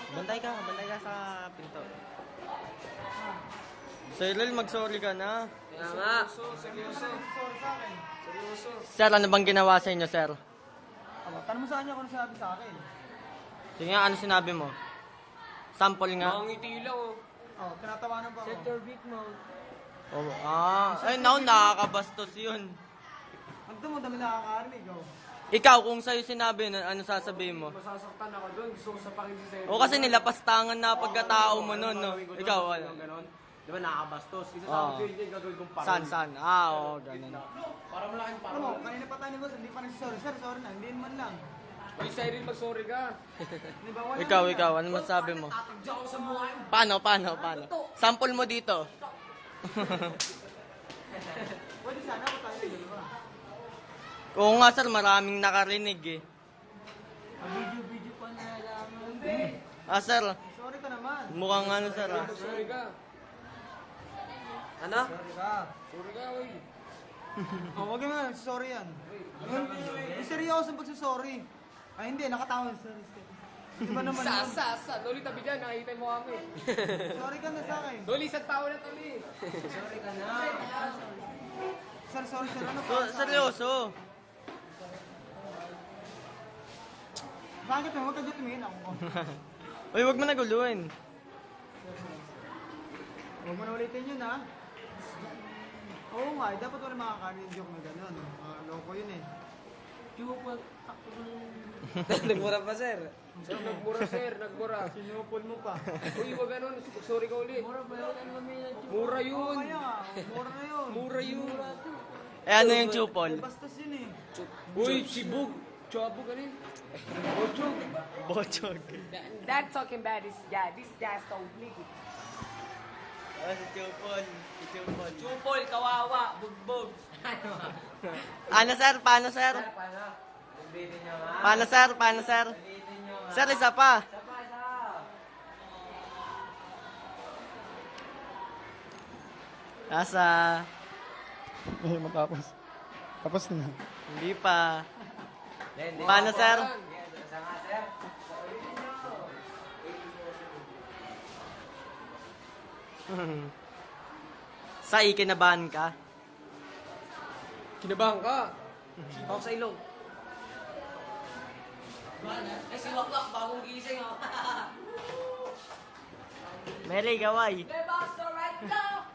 Bantay ka sa pinto. Cyril, mag-sorry ka na. Kaya nga. Seryoso. Sir, ano bang ginawa sa inyo, sir? Tanong mo sa kanya kung ano sabi sa akin. Sige nga, ano sinabi mo? Sample nga. Mangiti lang oh. Oh, tinatawanan pa ako. Set your beat mode. Oh, ay, nakakabastos yun. Ang mo, dami nakakarinig, oh. Ikaw, kung sa'yo sinabi, ano sasabihin mo? Masasaktan ako doon. Gusto ko sapakin si Sir. O kasi nilapastangan na pagkatao mo nun, no? Ikaw, ano? Di ba nakakabastos? Isa sa Oo. akin yun, yung gagawin kong parang. Saan? Oo, ganun. Para malaking Ano mo, kanina pa tayo ni boss, hindi pa nagsisorry. Sir, sorry na, hindi man lang. Ay, Cyril, mag-sorry ka. Di ba, wala Ikaw, ano masabi mo? Tatagja ako sa mukha yun. Paano? Sample mo dito. Pwede sana ako tayo, di ba? Oo nga, sir, maraming nakarinig eh. Video pa na lang. Sir, Sorry ka naman. mukhang ano, sir, Sorry ka. Ano? Sorry ka. Sorry ka, oy. Oh, wag naman, sorry yan. Yung seryoso pagsasorry. Ay, hindi, nakatawa. Sorry. Di ba naman yun? Sa. Loli, tabi dyan. Nakikita mo kami. Sorry ka na sa akin. Loli, isang tao na Loli. Sir, sorry, sir. Ano So, seryoso. Bakit mo? Huwag ka dyan tumingin ako. Uy, wag mo naguluhin. Huwag mo na ulitin yun, ha? Oo nga, dapat wala makakarinig joke na gano'n. Loko yun eh. Nagmura pa, sir. Nagmura, sir. Nagmura. Sinupol mo pa. Uy, wag ganun. Sorry ka ulit. Mura yun. Oo kaya, mura na yun. Mura yun. Eh, ano yung chupol? Bastos yun eh. Uy, sibog. Chabo ka rin. Bochog. Bochog. That talking bad is this guy's so nigga. Si chupol. Chupol, kawawa, bugbog. Ano, sir? Paano, sir? Paano, sir? Sir, isa pa. Nasa... Matapos. Tapos na. Hindi pa. Paano, sir? Sa ikinabahan ka? Kinabahan ka. Ako sa ilong. Ay, si Wakwak, bagong gising oh. Mary, gaway. Hey, Buster, right now!